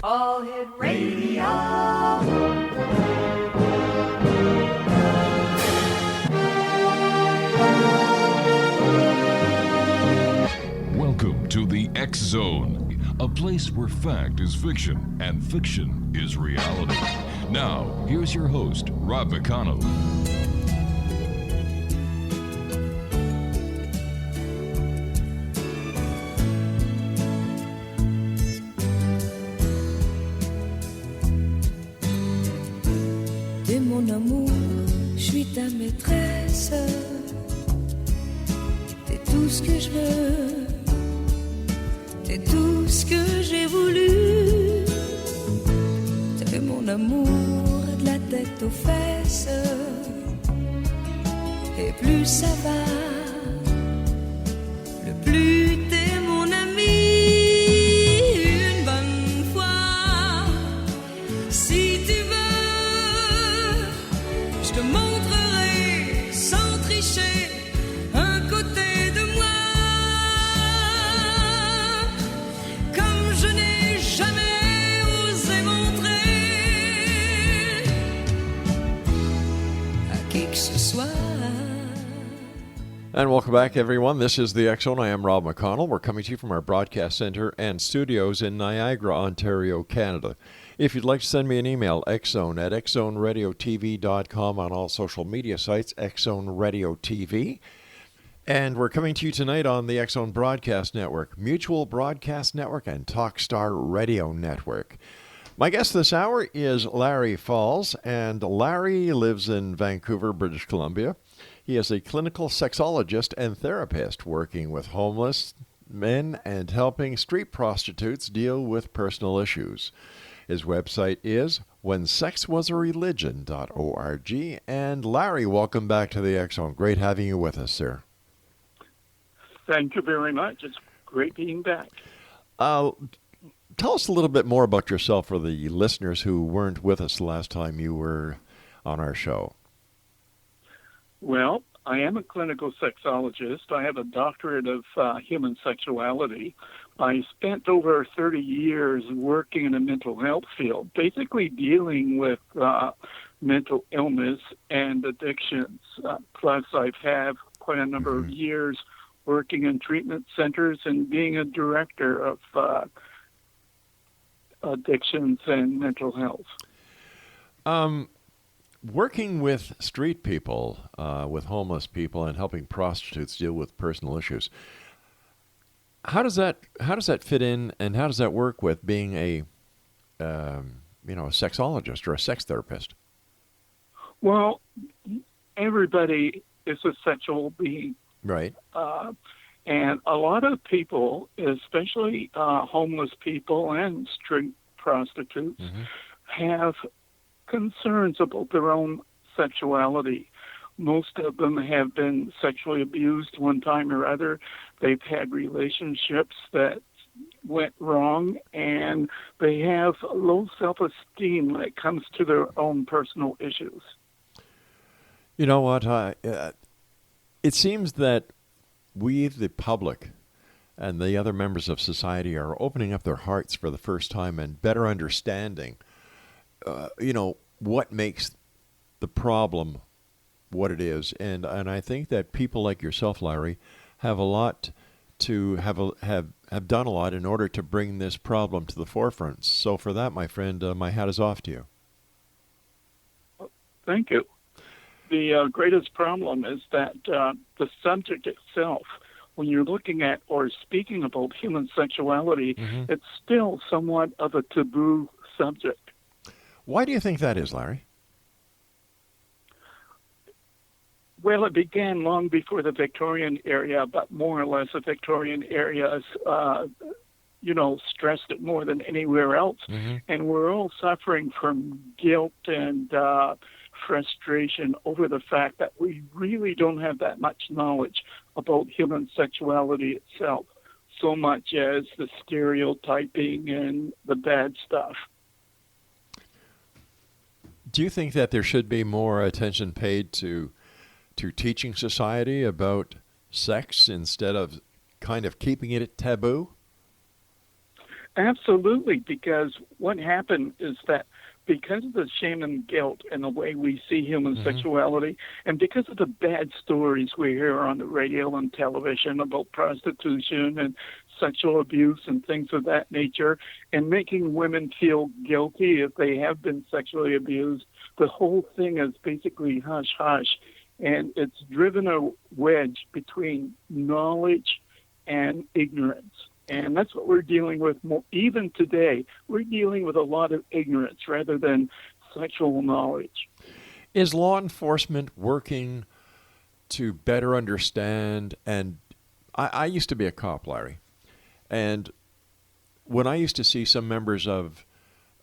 All Hit Radio. Welcome to the X Zone, a place where fact is fiction and fiction is reality. Now, here's your host, Rob McConnell. T'es mon amour, je suis ta maîtresse. T'es tout ce que je veux, t'es tout ce que j'ai voulu. T'es mon amour, de la tête aux fesses. Et plus ça va, le plus t'es mon ami. Une bonne fois, si tu veux, je te montrerai sans tricher un côté de moi comme je n'ai jamais osé montrer à qui que ce soit. And welcome back, everyone. This is the X Zone. I am Rob McConnell. We're coming to you from our broadcast center and studios in Niagara, Ontario, Canada. If you'd like to send me an email, xzone@xzoneradiotv.com, on all social media sites, Xzone Radio TV. And we're coming to you tonight on the X Zone Broadcast Network, Mutual Broadcast Network, and Talkstar Radio Network. My guest this hour is Larry Falls, and Larry lives in Vancouver, British Columbia. He is a clinical sexologist and therapist working with homeless men and helping street prostitutes deal with personal issues. His website is whensexwasareligion.org. And Larry, welcome back to the X Zone. Great having you with us, sir. Thank you very much. It's great being back. Tell us a little bit more about yourself for the listeners who weren't with us the last time you were on our show. Well, I am a clinical sexologist. I have a doctorate of human sexuality. I spent over 30 years working in the mental health field, basically dealing with mental illness and addictions. Plus, I've had quite a number of years working in treatment centers and being a director of addictions and mental health. Working with street people, with homeless people, and helping prostitutes deal with personal issues. How does that fit in, and how does that work with being a sexologist or a sex therapist? Well, everybody is a sexual being. Right. And a lot of people, especially homeless people and street prostitutes, have concerns about their own sexuality. Most of them have been sexually abused one time or other. They've had relationships that went wrong, and they have low self-esteem when it comes to their own personal issues. You know what? It seems that we, the public, and the other members of society are opening up their hearts for the first time and better understanding what makes the problem what it is. And I think that people like yourself, Larry, have a lot to have done a lot in order to bring this problem to the forefront. So for that, my friend, my hat is off to you. Thank you. The greatest problem is that the subject itself, when you're looking at or speaking about human sexuality, it's still somewhat of a taboo subject. Why do you think that is, Larry? Well, it began long before the Victorian era, but more or less the Victorian era, stressed it more than anywhere else. And we're all suffering from guilt and frustration over the fact that we really don't have that much knowledge about human sexuality itself, so much as the stereotyping and the bad stuff. Do you think that there should be more attention paid to teaching society about sex instead of kind of keeping it taboo? Absolutely, because what happened is that because of the shame and guilt and the way we see human sexuality, and because of the bad stories we hear on the radio and television about prostitution and sexual abuse and things of that nature, and making women feel guilty if they have been sexually abused, the whole thing is basically hush-hush, and it's driven a wedge between knowledge and ignorance. And that's what we're dealing with more. Even today, we're dealing with a lot of ignorance rather than sexual knowledge. Is law enforcement working to better understand? And I used to be a cop, Larry. And when I used to see some members of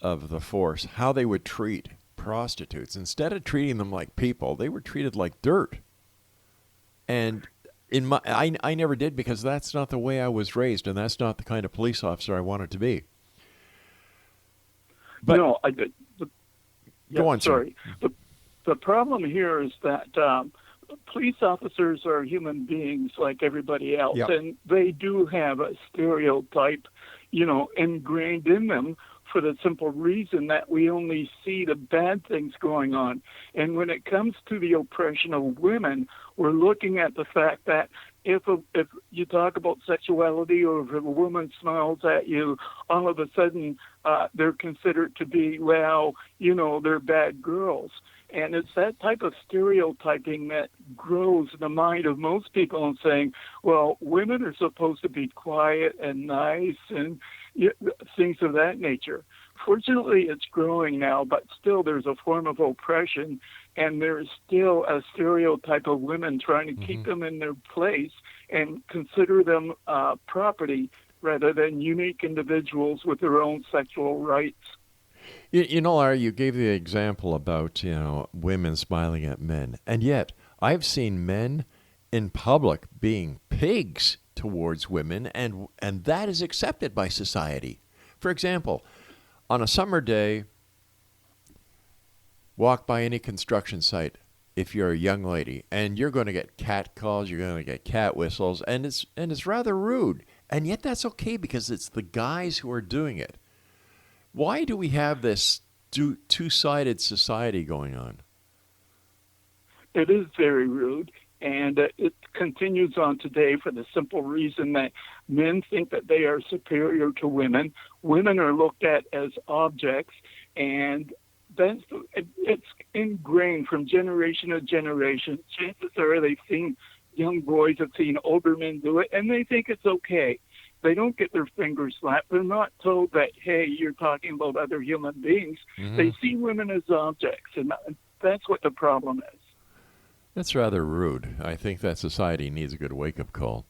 the force, how they would treat prostitutes, instead of treating them like people, they were treated like dirt. And I never did, because that's not the way I was raised, and that's not the kind of police officer I wanted to be. But no, I did. Go on, sorry. sir. The problem here is that police officers are human beings like everybody else, Yep. and they do have a stereotype, ingrained in them, for the simple reason that we only see the bad things going on. And when it comes to the oppression of women, we're looking at the fact that if you talk about sexuality, or if a woman smiles at you, all of a sudden they're considered to be, they're bad girls. And it's that type of stereotyping that grows in the mind of most people, and saying, well, women are supposed to be quiet and nice and things of that nature. Fortunately, it's growing now, but still there's a form of oppression, and there's still a stereotype of women trying to keep them in their place and consider them property rather than unique individuals with their own sexual rights. Larry, you gave the example about, women smiling at men. And yet, I've seen men in public being pigs towards women, and that is accepted by society. For example, on a summer day, walk by any construction site if you're a young lady, and you're going to get cat calls, you're going to get cat whistles, and it's rather rude. And yet that's okay, because it's the guys who are doing it. Why do we have this two-sided society going on? It is very rude, and it continues on today for the simple reason that men think that they are superior to women. Women are looked at as objects, and it's ingrained from generation to generation. Chances are young boys have seen older men do it, and they think it's okay. They don't get their fingers slapped. They're not told that, hey, you're talking about other human beings. They see women as objects, and that's what the problem is. That's rather rude. I think that society needs a good wake-up call.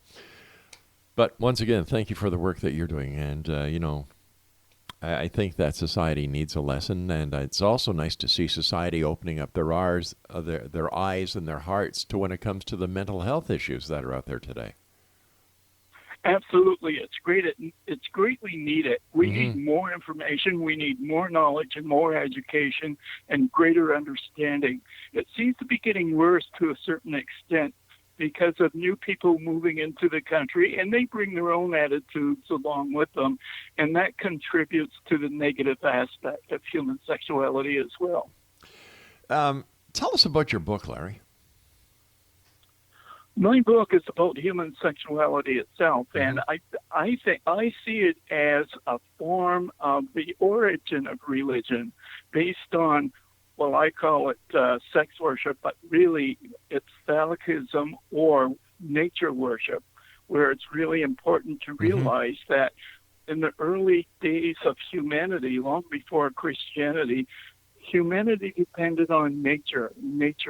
But once again, thank you for the work that you're doing. And, I think that society needs a lesson. And it's also nice to see society opening up their eyes and their hearts to when it comes to the mental health issues that are out there today. Absolutely. It's great. It's greatly needed. We need more information. We need more knowledge and more education and greater understanding. It seems to be getting worse to a certain extent because of new people moving into the country, and they bring their own attitudes along with them, and that contributes to the negative aspect of human sexuality as well. Tell us about your book, Larry. My book is about human sexuality itself, and I see it as a form of the origin of religion, based on, well, I call it sex worship, but really it's phallicism or nature worship, where it's really important to realize that in the early days of humanity, long before Christianity, humanity depended on nature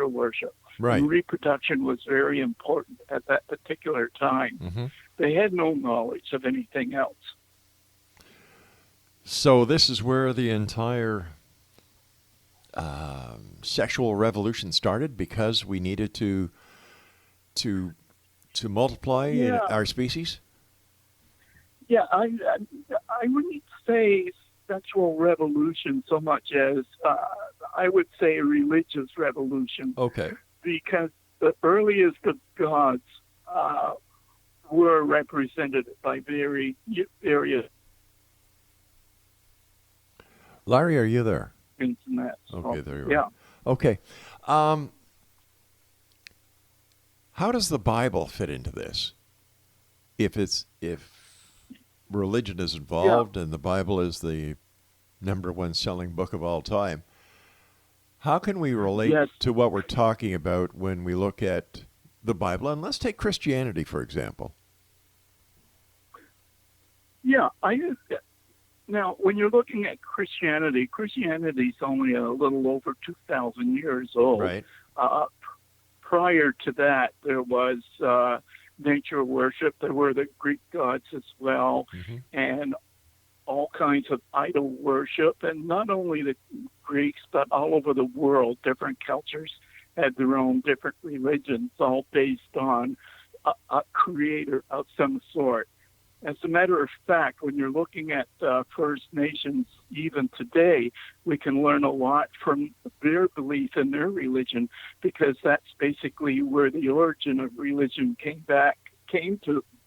worship. Right. And reproduction was very important at that particular time. They had no knowledge of anything else. So this is where the entire sexual revolution started, because we needed to multiply in our species? Yeah, I wouldn't say sexual revolution so much as I would say a religious revolution. Okay. Because the earliest of gods were represented by various Larry, are you there? internet. Okay, So, there you yeah. are. Okay. How does the Bible fit into this? If religion is involved and the Bible is the number one selling book of all time, how can we relate Yes. to what we're talking about when we look at the Bible? And let's take Christianity, for example. Yeah, now when you're looking at Christianity, Christianity's only a little over 2,000 years old. Right. Prior to that, there was nature worship. There were the Greek gods as well, and all kinds of idol worship. And not only the Greeks, but all over the world, different cultures had their own different religions, all based on a creator of some sort. As a matter of fact, when you're looking at First Nations, even today, we can learn a lot from their belief in their religion, because that's basically where the origin of religion came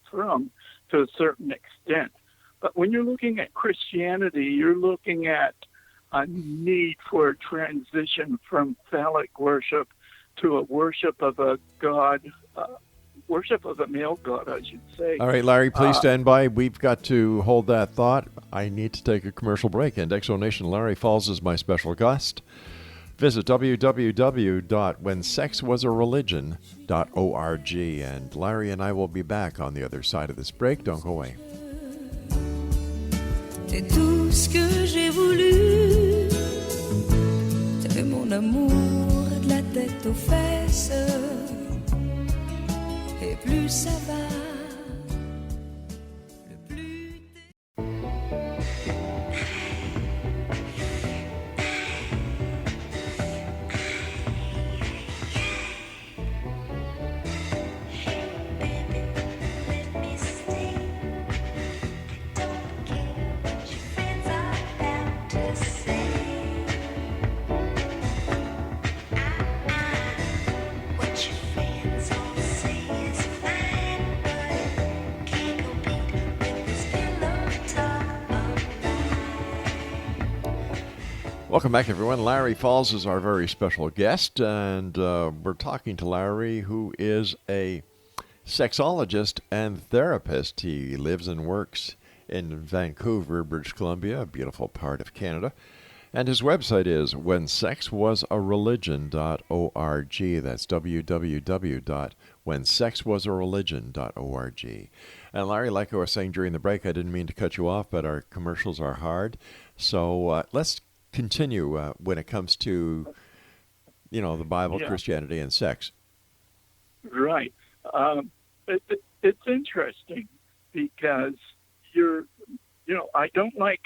from to a certain extent. But when you're looking at Christianity, you're looking at a need for a transition from phallic worship to a worship of a god, worship of a male god, I should say. All right, Larry, please stand by. We've got to hold that thought. I need to take a commercial break. And Exonation, Larry Falls is my special guest. Visit www.whensexwasareligion.org. And Larry and I will be back on the other side of this break. Don't go away. T'es tout ce que j'ai voulu. T'es mon amour de la tête aux fesses. Et plus ça va, le plus Welcome back, everyone. Larry Falls is our very special guest, and we're talking to Larry, who is a sexologist and therapist. He lives and works in Vancouver, British Columbia, a beautiful part of Canada. And his website is whensexwasareligion.org. That's www.whensexwasareligion.org. And Larry, like I was saying during the break, I didn't mean to cut you off, but our commercials are hard. So let's continue when it comes to, the Bible, Christianity, and sex. Right. It's interesting because I don't like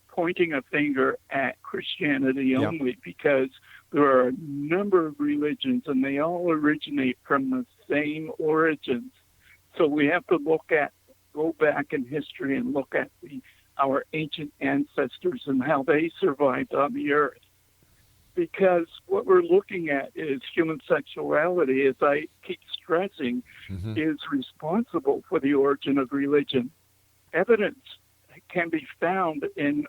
pointing a finger at Christianity only, because there are a number of religions and they all originate from the same origins. So we have to go back in history and look at our ancient ancestors and how they survived on the earth. Because what we're looking at is human sexuality, as I keep stressing, is responsible for the origin of religion. Evidence can be found in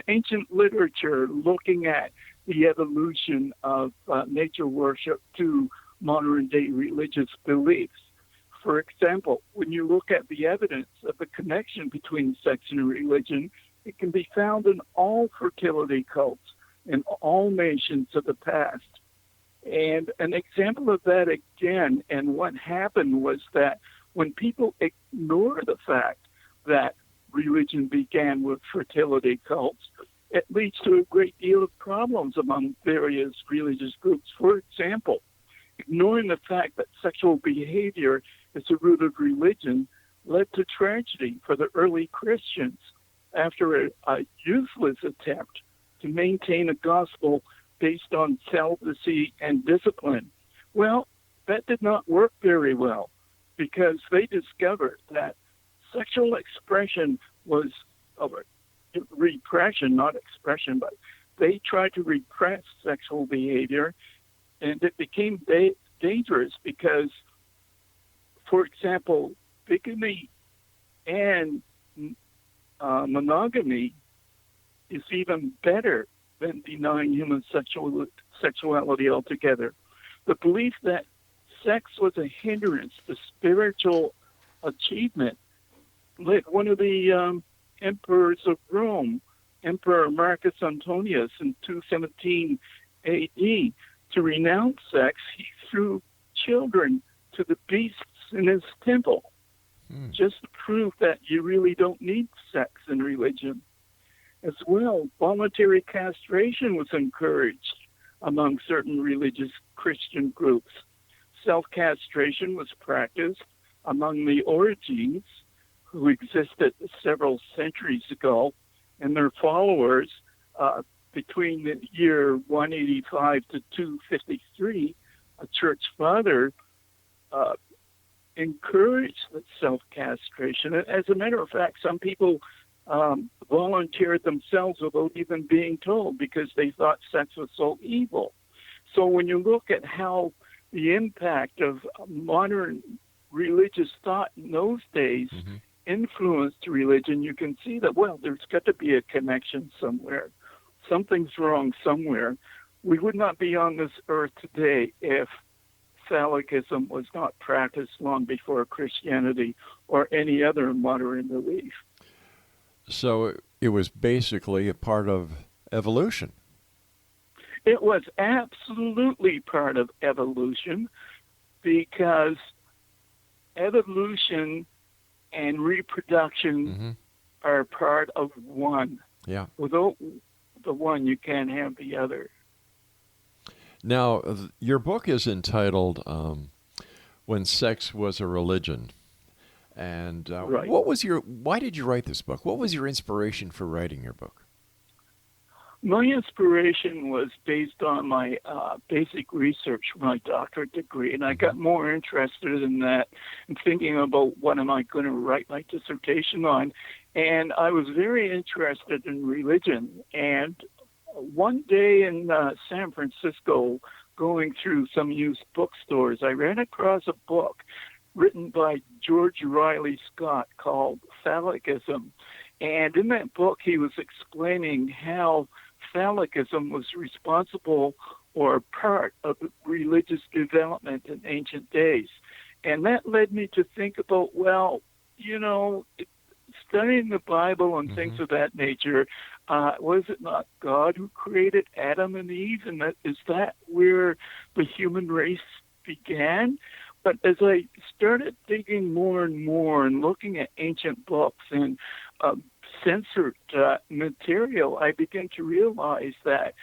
ancient literature looking at the evolution of nature worship to modern-day religious beliefs. For example, when you look at the evidence of the connection between sex and religion, it can be found in all fertility cults in all nations of the past. And an example of that again, and what happened was that when people ignore the fact that religion began with fertility cults, it leads to a great deal of problems among various religious groups. For example, ignoring the fact that sexual behavior is the root of religion led to tragedy for the early Christians after a useless attempt to maintain a gospel based on celibacy and discipline. Well, that did not work very well, because they discovered that sexual expression was repression, not expression, but they tried to repress sexual behavior, and it became dangerous because, for example, bigamy and monogamy is even better than denying human sexuality altogether. The belief that sex was a hindrance to spiritual achievement led one of the emperors of Rome, Emperor Marcus Antonius, in 217 AD, to renounce sex. He threw children to the beasts in his temple, just to prove that you really don't need sex in religion. As well, voluntary castration was encouraged among certain religious Christian groups. Self-castration was practiced among the Origines, who existed several centuries ago, and their followers between the year 185 to 253, a church father encouraged self-castration. As a matter of fact, some people volunteered themselves without even being told because they thought sex was so evil. So when you look at how the impact of modern religious thought in those days influenced religion, you can see that, well, there's got to be a connection somewhere. Something's wrong somewhere. We would not be on this earth today if phallicism was not practiced long before Christianity or any other modern belief. So it was basically a part of evolution. It was absolutely part of evolution, because evolution and reproduction are part of one. Yeah. Without the one, you can't have the other. Now, your book is entitled "When Sex Was a Religion," and Right. why did you write this book? What was your inspiration for writing your book? My inspiration was based on my basic research for my doctorate degree, and I got more interested in that and thinking about what am I going to write my dissertation on. And I was very interested in religion. And one day in San Francisco, going through some used bookstores, I ran across a book written by George Riley Scott called Phallicism. And in that book, he was explaining how phallicism was responsible or part of religious development in ancient days. And that led me to think about, well, studying the Bible and things of that nature, was it not God who created Adam and Eve? And is that where the human race began? But as I started digging more and more and looking at ancient books and censored material, I began to realize that,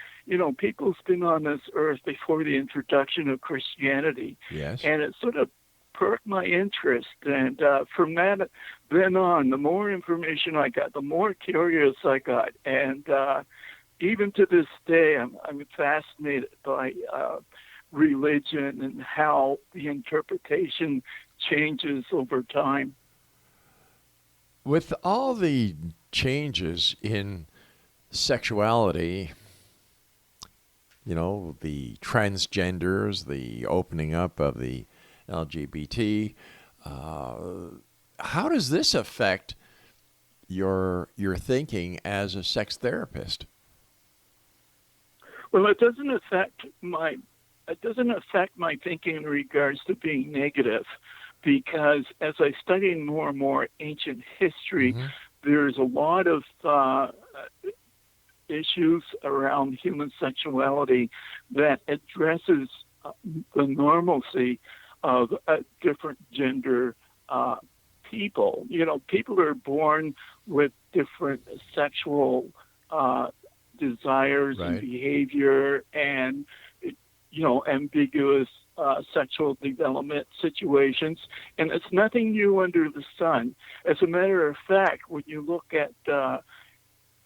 people's been on this earth before the introduction of Christianity. Yes. And it sort of perked my interest. And from that then on, the more information I got, the more curious I got. And even to this day, I'm fascinated by religion and how the interpretation changes over time. With all the changes in sexuality, the transgenders, the opening up of the LGBT, how does this affect your thinking as a sex therapist? Well, it doesn't affect my thinking in regards to being negative, because as I study more and more ancient history, there's a lot of issues around human sexuality that addresses the normalcy of different gender people. People are born with different sexual desires and behavior and, ambiguous sexual development situations, and it's nothing new under the sun. As a matter of fact, when you look at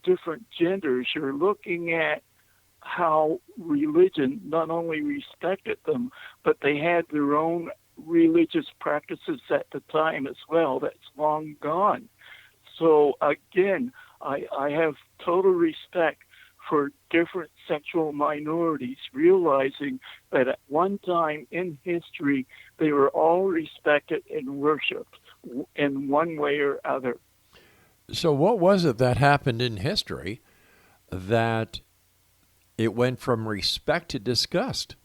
different genders, you're looking at how religion not only respected them, but they had their own religious practices at the time as well. That's long gone. So again, I have total respect for different sexual minorities, realizing that at one time in history, they were all respected and worshipped in one way or other. So what was it that happened in history that it went from respect to disgust.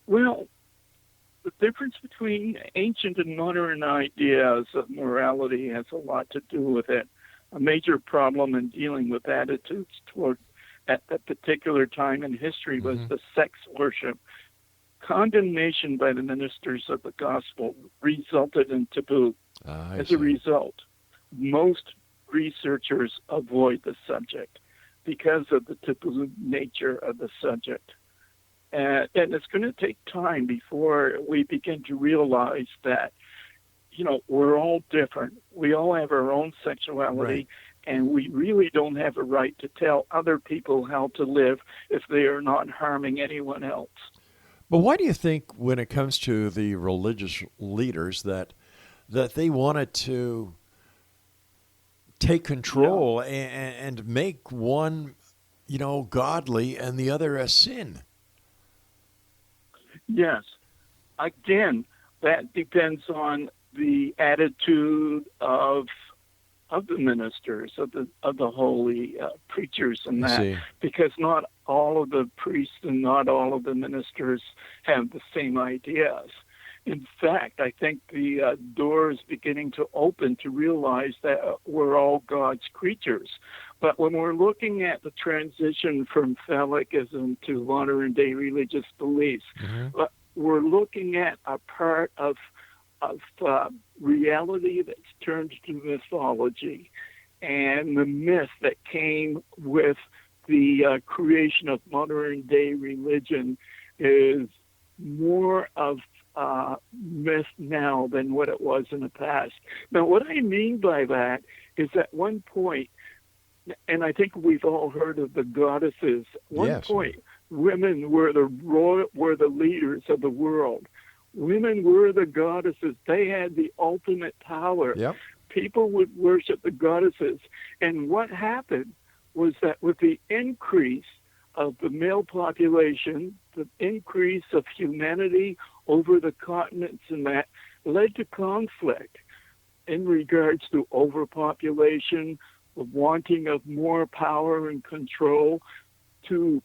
Well, the difference between ancient and modern ideas of morality has a lot to do with it. A major problem in dealing with attitudes toward at that particular time in history was the sex worship. Condemnation by the ministers of the gospel resulted in taboo. As a result, most researchers avoid the subject because of the taboo nature of the subject. And it's going to take time before we begin to realize that, we're all different. We all have our own sexuality, right. And we really don't have a right to tell other people how to live if they are not harming anyone else. But why do you think when it comes to the religious leaders that they wanted to take control and make one, godly and the other a sin? Yes. Again, that depends on the attitude of the ministers, of the holy preachers and that, because not all of the priests and not all of the ministers have the same ideas. In fact, I think the door is beginning to open to realize that we're all God's creatures. But when we're looking at the transition from phallicism to modern-day religious beliefs, we're looking at a part of reality that's turned to mythology, and the myth that came with the creation of modern-day religion is more of myth now than what it was in the past. Now, what I mean by that is at one point, and I think we've all heard of the goddesses. At one point, women were the leaders of the world. Women were the goddesses. They had the ultimate power. Yep. People would worship the goddesses. And what happened was that with the increase of the male population, the increase of humanity over the continents, and that led to conflict in regards to overpopulation, the wanting of more power and control to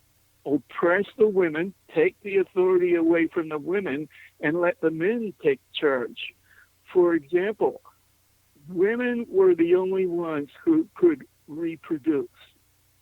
oppress the women, take the authority away from the women, and let the men take charge. For example, women were the only ones who could reproduce.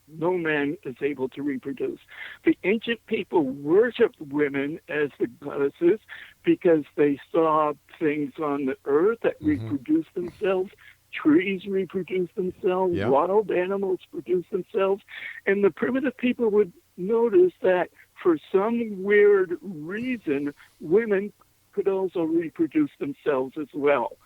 No man is able to reproduce. The ancient people worshipped women as the goddesses because they saw things on the earth that reproduced themselves. Trees reproduce themselves, wild animals produce themselves, and the primitive people would notice that for some weird reason, women could also reproduce themselves as well.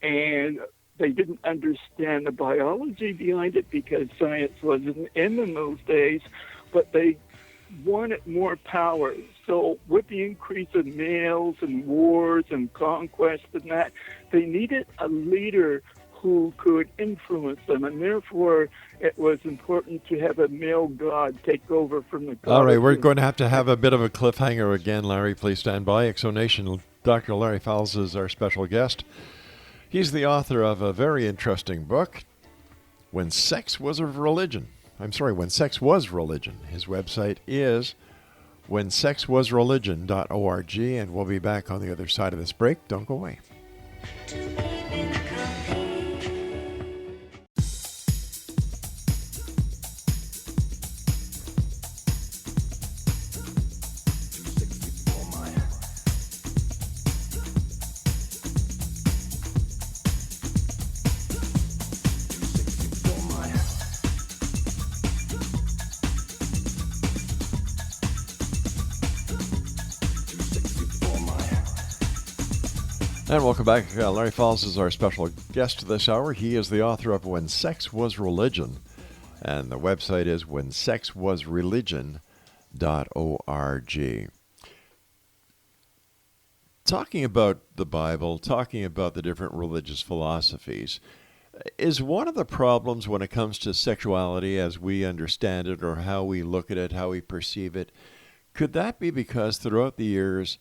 And they didn't understand the biology behind it because science wasn't in those days, but they wanted more power. So with the increase of males and wars and conquest and that, they needed a leader who could influence them, and therefore it was important to have a male god take over from the god. All right, we're going to have a bit of a cliffhanger again, Larry. Please stand by. Exonation, Dr. Larry Fowles is our special guest. He's the author of a very interesting book, When Sex Was Religion. When Sex Was Religion. His website is whensexwasreligion.org, and we'll be back on the other side of this break. Don't go away. And welcome back. Larry Fowles is our special guest this hour. He is the author of When Sex Was Religion, and the website is whensexwasreligion.org. Talking about the Bible, talking about the different religious philosophies, is one of the problems when it comes to sexuality as we understand it, or how we look at it, how we perceive it. Could that be because throughout the years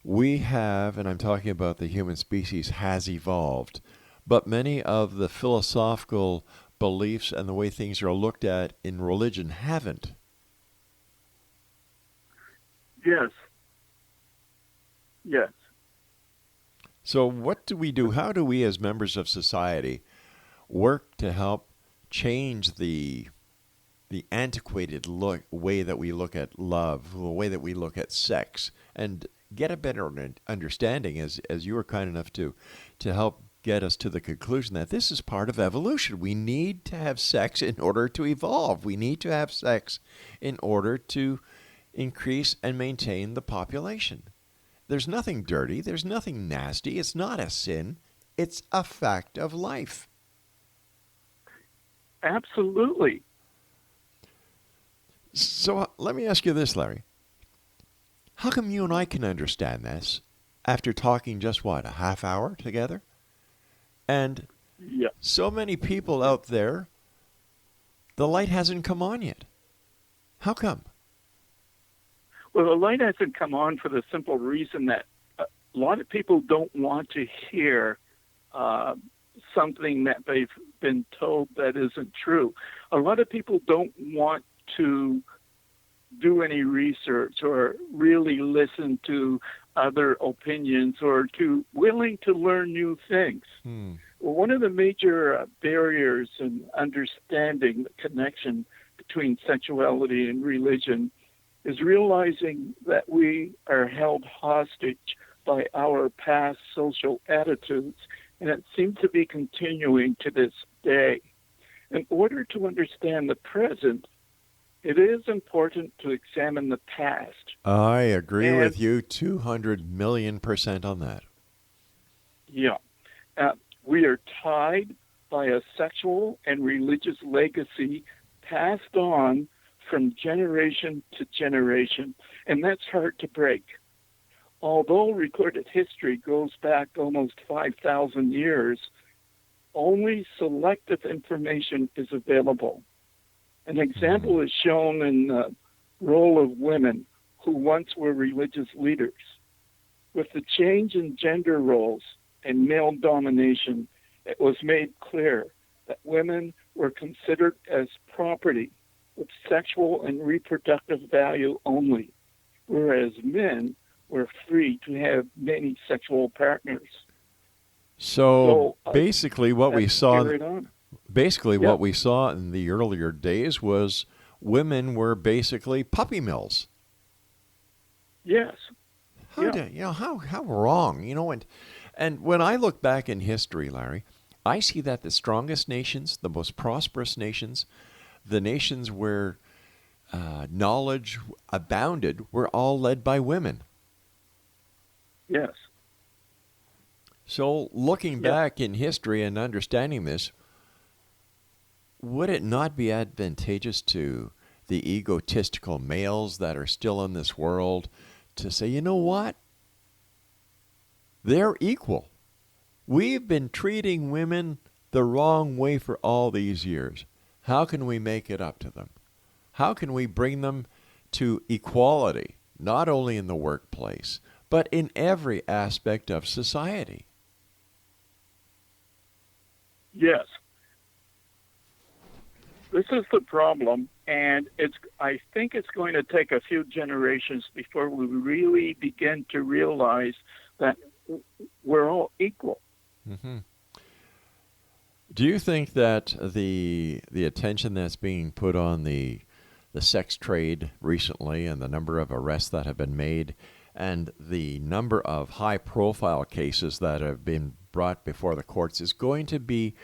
we have, and I'm talking about the human species, has evolved, but many of the philosophical beliefs and the way things are looked at in religion haven't. Yes. Yes. So what do we do? How do we as members of society work to help change the antiquated way that we look at love, the way that we look at sex, and get a better understanding, as you were kind enough to help get us to the conclusion that this is part of evolution. We need to have sex in order to evolve. We need to have sex in order to increase and maintain the population. There's nothing dirty. There's nothing nasty. It's not a sin. It's a fact of life. Absolutely. So let me ask you this, Larry. How come you and I can understand this after talking just, a half hour together? And so many people out there, the light hasn't come on yet. How come? Well, the light hasn't come on for the simple reason that a lot of people don't want to hear something that they've been told that isn't true. A lot of people don't want to do any research or really listen to other opinions or willing to learn new things. Well, one of the major barriers in understanding the connection between sexuality and religion is realizing that we are held hostage by our past social attitudes, and it seems to be continuing to this day. In order to understand the present, it is important to examine the past. I agree with you 200 million% on that. Yeah. We are tied by a sexual and religious legacy passed on from generation to generation, and that's hard to break. Although recorded history goes back almost 5,000 years, only selective information is available. An example is shown in the role of women who once were religious leaders. With the change in gender roles and male domination, it was made clear that women were considered as property with sexual and reproductive value only, whereas men were free to have many sexual partners. So basically what we saw What we saw in the earlier days was women were basically puppy mills. Yes. How wrong, and when I look back in history, Larry, I see that the strongest nations, the most prosperous nations, the nations where knowledge abounded were all led by women. Yes. So looking back in history and understanding this, would it not be advantageous to the egotistical males that are still in this world to say, you know what? They're equal. We've been treating women the wrong way for all these years. How can we make it up to them? How can we bring them to equality, not only in the workplace, but in every aspect of society? Yes. This is the problem, and I think it's going to take a few generations before we really begin to realize that we're all equal. Mm-hmm. Do you think that the attention that's being put on the sex trade recently and the number of arrests that have been made and the number of high-profile cases that have been brought before the courts is going to be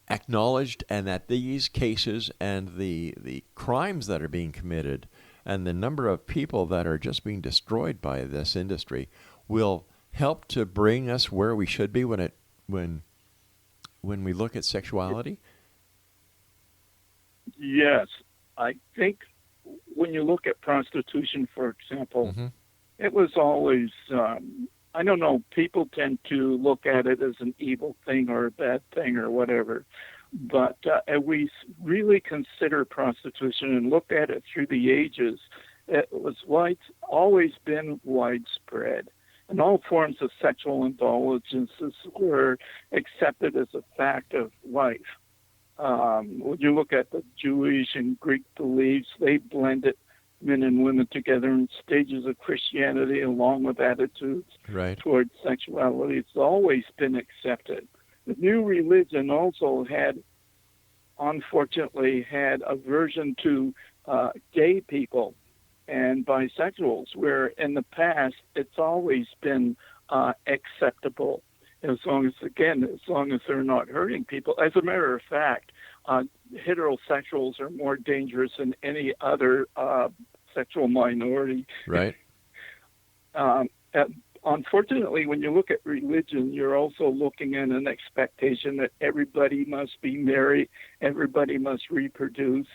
acknowledged, and that these cases and the crimes that are being committed and the number of people that are just being destroyed by this industry will help to bring us where we should be when we look at sexuality? Yes. I think when you look at prostitution, for example, it was always, I don't know, people tend to look at it as an evil thing or a bad thing or whatever. But if we really consider prostitution and look at it through the ages, it was always been widespread. and all forms of sexual indulgences were accepted as a fact of life. When you look at the Jewish and Greek beliefs, they blended men and women together in stages of Christianity along with attitudes towards sexuality. It's always been accepted. The new religion also unfortunately had aversion to gay people and bisexuals, where in the past it's always been acceptable, as long as they're not hurting people. As a matter of fact, heterosexuals are more dangerous than any other sexual minority. Right. Unfortunately, when you look at religion, you're also looking at an expectation that everybody must be married, everybody must reproduce,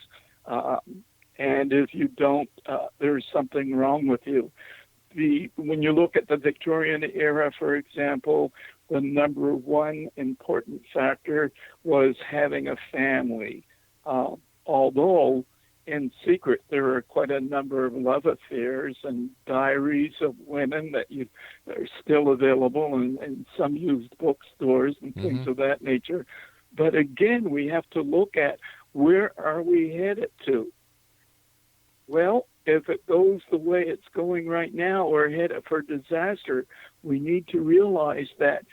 and if you don't, there's something wrong with you. When you look at the Victorian era, for example, the number one important factor was having a family. Although in secret there are quite a number of love affairs and diaries of women that are still available in some used bookstores and things of that nature. But again, we have to look at, where are we headed to? Well, if it goes the way it's going right now, we're headed for disaster. We need to realize that,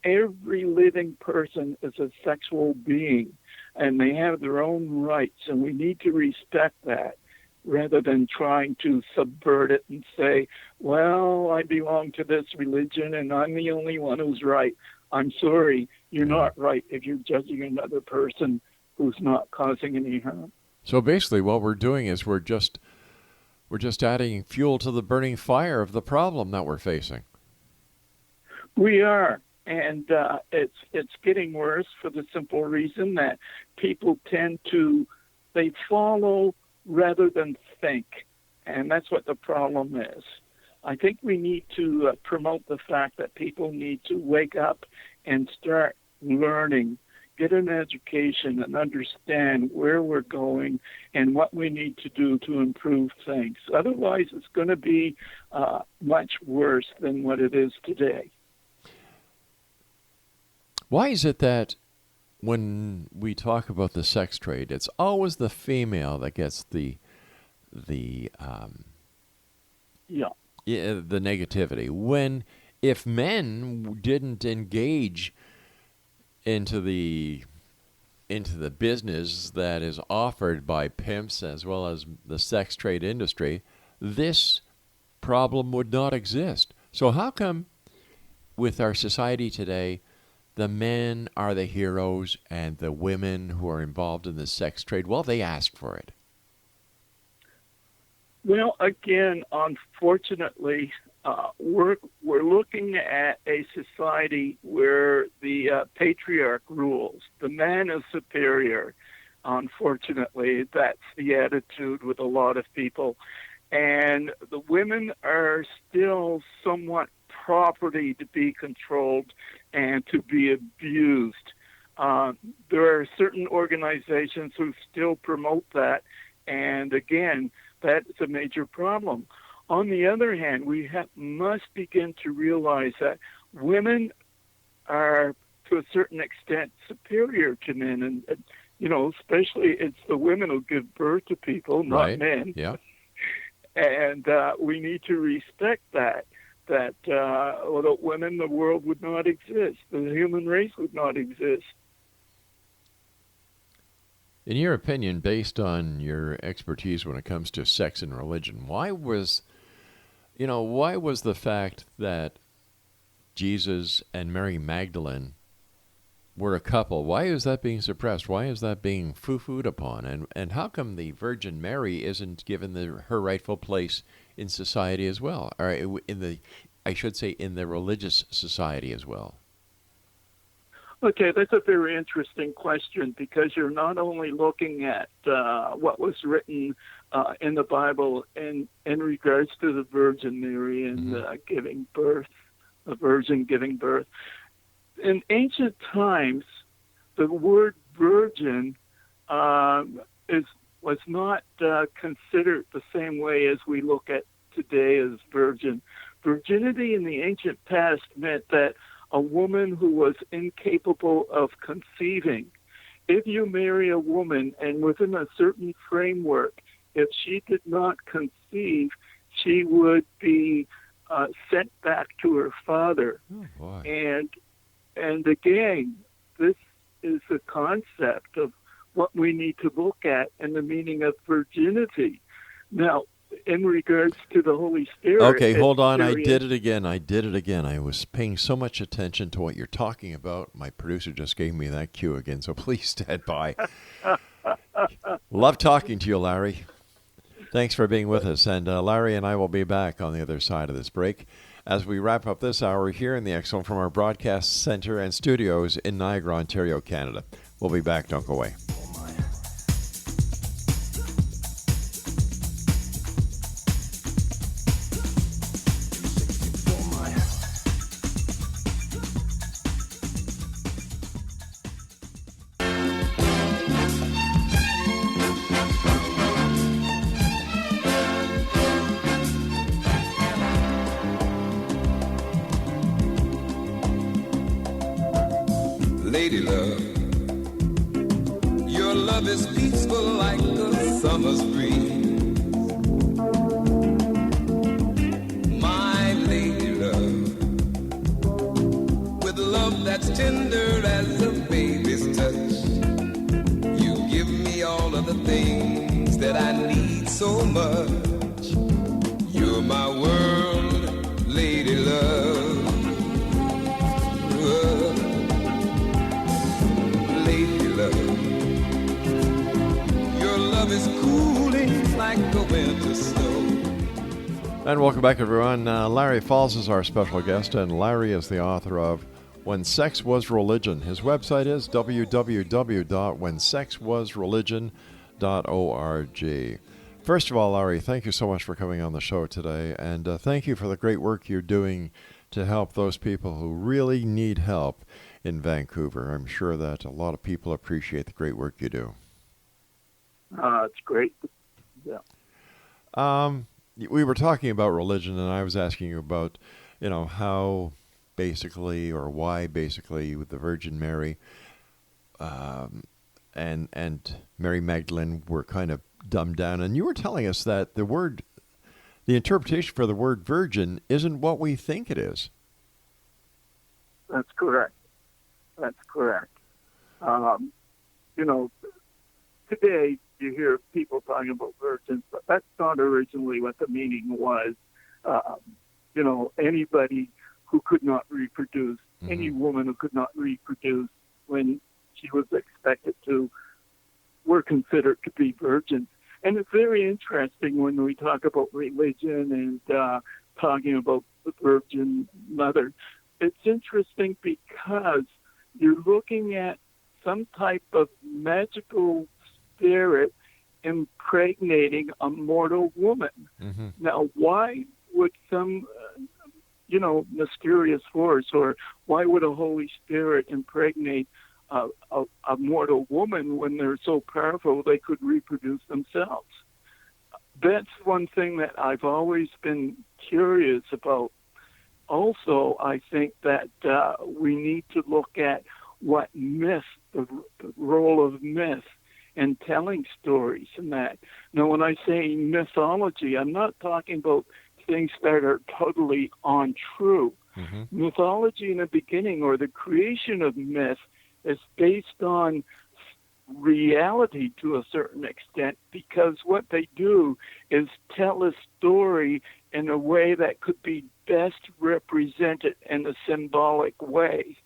every living person is a sexual being, and they have their own rights, and we need to respect that, rather than trying to subvert it and say, well, I belong to this religion and I'm the only one who's right. I'm sorry, you're not right if you're judging another person who's not causing any harm. So basically what we're doing is we're just adding fuel to the burning fire of the problem that we're facing. We are. And it's getting worse for the simple reason that people they follow rather than think. And that's what the problem is. I think we need to promote the fact that people need to wake up and start learning, get an education, and understand where we're going and what we need to do to improve things. Otherwise, it's going to be much worse than what it is today. Why is it that when we talk about the sex trade, it's always the female that gets the negativity? If men didn't engage into the business that is offered by pimps as well as the sex trade industry, this problem would not exist. So how come with our society today, the men are the heroes and the women who are involved in the sex trade, well, they asked for it? Well, again, unfortunately, we're looking at a society where the patriarch rules. The man is superior. Unfortunately, that's the attitude with a lot of people. And the women are still somewhat property to be controlled and to be abused. There are certain organizations who still promote that, and again, that's a major problem. On the other hand, we must begin to realize that women are, to a certain extent, superior to men, and especially it's the women who give birth to people, not men. Yeah. And we need to respect that without women, the world would not exist. The human race would not exist. In your opinion, based on your expertise when it comes to sex and religion, why was the fact that Jesus and Mary Magdalene were a couple, why is that being suppressed? Why is that being foo-fooed upon? And how come the Virgin Mary isn't given her rightful place in society as well, or in the religious society as well? Okay, that's a very interesting question, because you're not only looking at what was written in the Bible in regards to the Virgin Mary and giving birth, the Virgin giving birth. In ancient times, the word virgin was not considered the same way as we look at today as virgin. Virginity in the ancient past meant that a woman who was incapable of conceiving, if you marry a woman and within a certain framework, if she did not conceive, she would be sent back to her father. Oh, boy. And again, this is the concept of what we need to look at and the meaning of virginity. Now, in regards to the Holy Spirit... Okay, hold on. I did it again. I was paying so much attention to what you're talking about. My producer just gave me that cue again, so please stand by. Love talking to you, Larry. Thanks for being with us. And Larry and I will be back on the other side of this break as we wrap up this hour here in the X Zone from our broadcast center and studios in Niagara, Ontario, Canada. We'll be back. Don't go away. Lady love, your love is peaceful like a summer's breeze. My lady love, with love that's tender as a baby's touch, you give me all of the things that I need so much. You're my world, lady love. Your love is cooling like a winter snow. And welcome back, everyone. Larry Falls is our special guest, and Larry is the author of When Sex Was Religion. His website is www.whensexwasreligion.org. First of all, Larry, thank you so much for coming on the show today, and thank you for the great work you're doing to help those people who really need help in Vancouver. I'm sure that a lot of people appreciate the great work you do. It's great. Yeah. We were talking about religion, and I was asking you about, how basically or why basically with the Virgin Mary and Mary Magdalene were kind of dumbed down. And you were telling us that the interpretation for the word virgin isn't what we think it is. That's correct. Today you hear people talking about virgins, but that's not originally what the meaning was. Anybody who could not reproduce, any woman who could not reproduce when she was expected to, were considered to be virgins. And it's very interesting when we talk about religion and talking about the Virgin Mother. It's interesting because you're looking at some type of magical spirit impregnating a mortal woman. Mm-hmm. Now, why would some, mysterious force, or why would a Holy Spirit impregnate a mortal woman when they're so powerful they could reproduce themselves? That's one thing that I've always been curious about. Also, I think that we need to look at what myth, the role of myth in telling stories and that. Now, when I say mythology, I'm not talking about things that are totally untrue. Mm-hmm. Mythology in the beginning, or the creation of myth, is based on reality to a certain extent, because what they do is tell a story in a way that could be best represented in a symbolic way.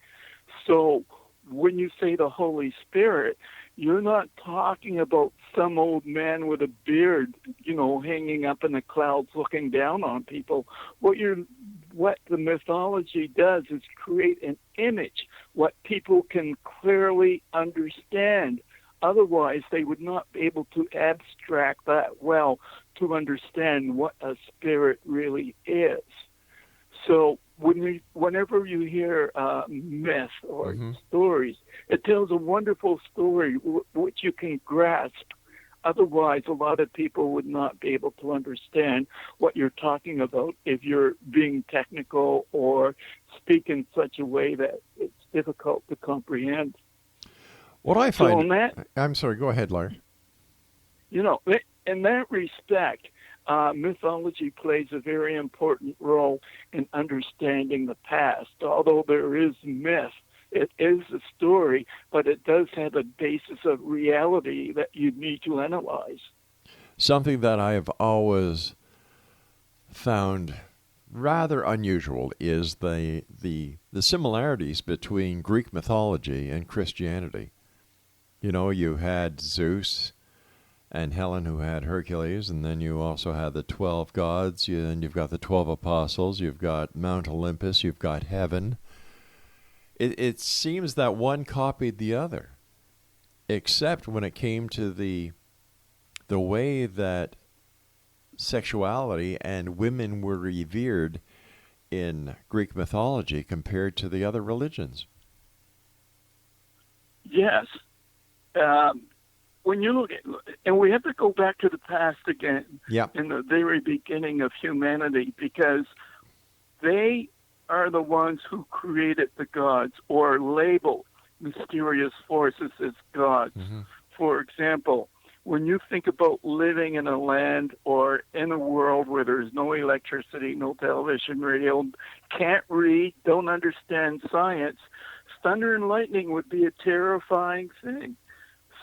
So when you say the Holy Spirit, you're not talking about some old man with a beard, hanging up in the clouds looking down on people. What the mythology does is create an image, what people can clearly understand. Otherwise, they would not be able to abstract that well to understand what a spirit really is. So whenever you hear myth or stories, it tells a wonderful story which you can grasp Otherwise, a lot of people would not be able to understand what you're talking about if you're being technical or speak in such a way that it's difficult to comprehend. What I find... So I'm sorry, go ahead, Larry. You know, in that respect, mythology plays a very important role in understanding the past. Although there is myth, it is a story, but it does have a basis of reality that you need to analyze. Something that I have always found rather unusual is the similarities between Greek mythology and Christianity. You know, you had Zeus and Helen, who had Hercules, and then you also had the 12 gods, and you've got the 12 apostles, you've got Mount Olympus, you've got heaven. It seems that one copied the other, except when it came to the way that sexuality and women were revered in Greek mythology compared to the other religions. Yes. When you look at, and we have to go back to the past again, in the very beginning of humanity, because they are the ones who created the gods or labeled mysterious forces as gods. Mm-hmm. For example, when you think about living in a land or in a world where there's no electricity, no television, radio, can't read, don't understand science, thunder and lightning would be a terrifying thing.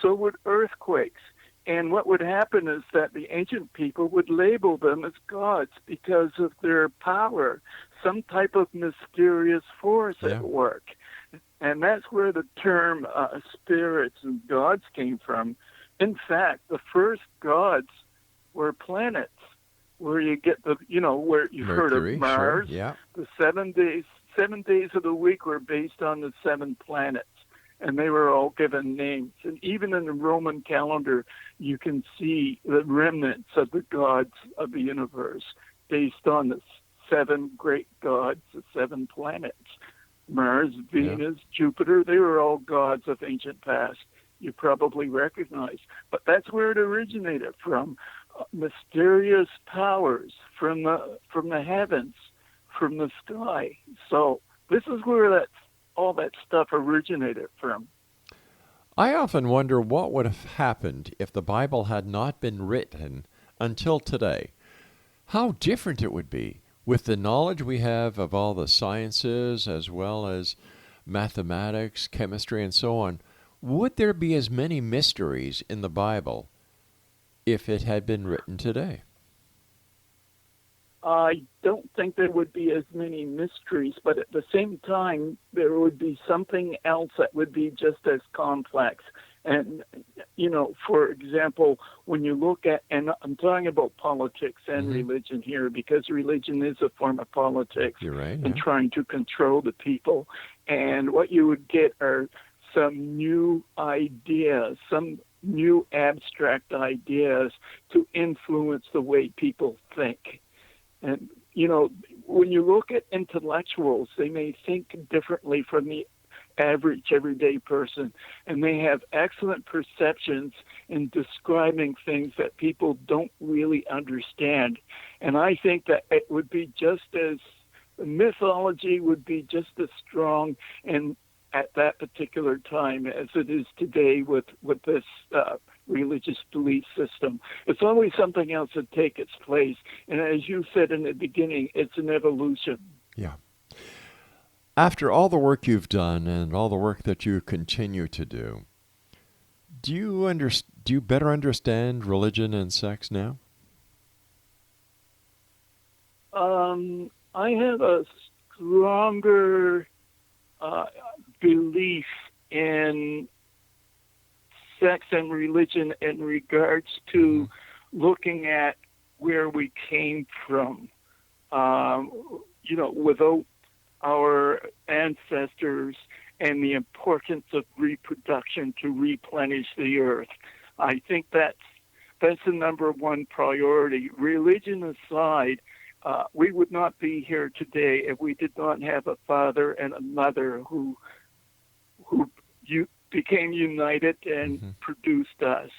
So would earthquakes. And what would happen is that the ancient people would label them as gods because of their power, some type of mysterious force at work. And that's where the term spirits and gods came from. In fact, the first gods were planets, where you get the, where you've heard of Mars. Sure, The 7 days of the week were based on the 7 planets. And they were all given names. And even in the Roman calendar, you can see the remnants of the gods of the universe based on the 7 great gods, the 7 planets. Mars, Venus, Jupiter, they were all gods of ancient past. You probably recognize. But that's where it originated from. Mysterious powers from the heavens, from the sky. So this is where all that stuff originated from. I often wonder what would have happened if the Bible had not been written until today. How different it would be with the knowledge we have of all the sciences as well as mathematics, chemistry, and so on. Would there be as many mysteries in the Bible if it had been written today? I don't think there would be as many mysteries, but at the same time, there would be something else that would be just as complex. And, for example, when you look at, and I'm talking about politics and religion here, because religion is a form of politics. You're right, and trying to control the people. And what you would get are some new ideas, some new abstract ideas to influence the way people think. And, when you look at intellectuals, they may think differently from the average everyday person, and they have excellent perceptions in describing things that people don't really understand. And I think that it would be mythology would be just as strong and at that particular time as it is today with this religious belief system. It's always something else that take its place. And as you said in the beginning, it's an evolution. Yeah. After all the work you've done and all the work that you continue to do, do you better understand religion and sex now? I have a stronger belief in sex and religion in regards to looking at where we came from. Without our ancestors and the importance of reproduction to replenish the earth. I think that's the number one priority. Religion aside, we would not be here today if we did not have a father and a mother who became united and produced us.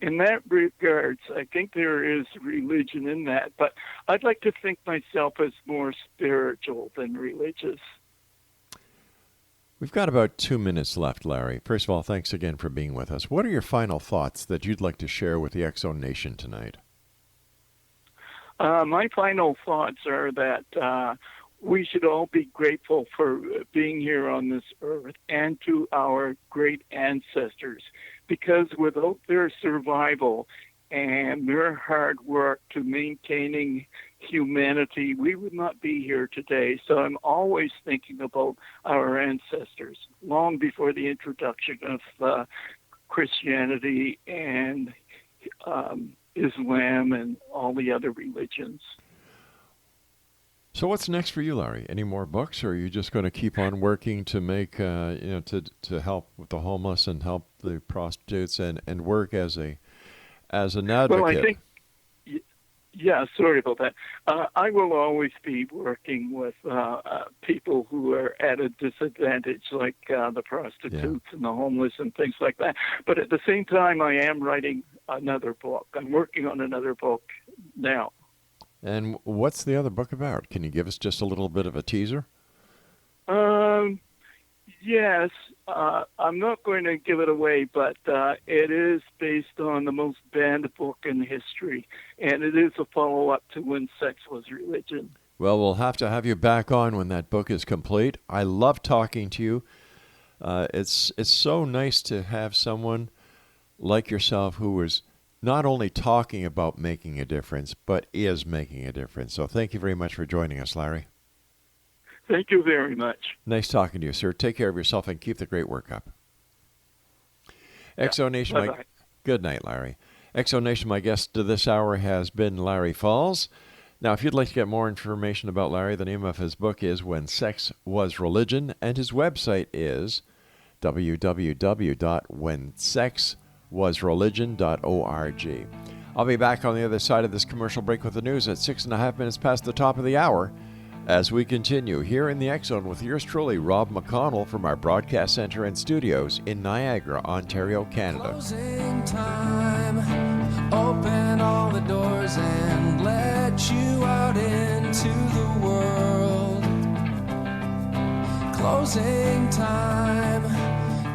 in that regards, I think there is religion in that, but I'd like to think myself as more spiritual than religious. We've got about 2 minutes left, Larry. First of all, thanks again for being with us. What are your final thoughts that you'd like to share with the X Zone Nation tonight? My final thoughts are that we should all be grateful for being here on this earth and to our great ancestors, because without their survival and their hard work to maintaining humanity, we would not be here today. So I'm always thinking about our ancestors, long before the introduction of Christianity and Islam and all the other religions. So what's next for you, Larry? Any more books, or are you just going to keep on working to make, to help with the homeless and help the prostitutes and work as an advocate? Well, I think, yeah, sorry about that. I will always be working with people who are at a disadvantage, like the prostitutes and the homeless and things like that. But at the same time, I am writing another book. I'm working on another book now. And what's the other book about? Can you give us just a little bit of a teaser? Yes. I'm not going to give it away, but it is based on the most banned book in history, and it is a follow-up to When Sex Was Religion. Well, we'll have to have you back on when that book is complete. I love talking to you. It's so nice to have someone like yourself who is not only talking about making a difference, but is making a difference. So thank you very much for joining us, Larry. Thank you very much. Nice talking to you, sir. Take care of yourself and keep the great work up. X Zone Nation, good night, Larry. X Zone Nation, my guest this hour has been Larry Falls. Now, if you'd like to get more information about Larry, the name of his book is When Sex Was Religion, and his website is www.whensexwasreligion.org. I'll be back on the other side of this commercial break with the news at 6.5 minutes past the top of the hour as we continue here in the X Zone with yours truly, Rob McConnell, from our broadcast center and studios in Niagara, Ontario, Canada. Closing time, open all the doors and let you out into the world. Closing time,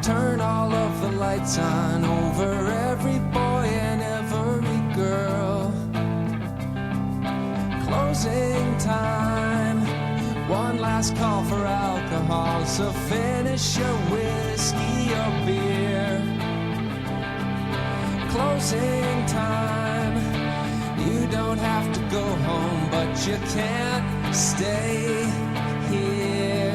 turn all of the lights on over every boy and every girl. Closing time, one last call for alcohol, so finish your whiskey or beer. Closing time, you don't have to go home, but you can't stay here.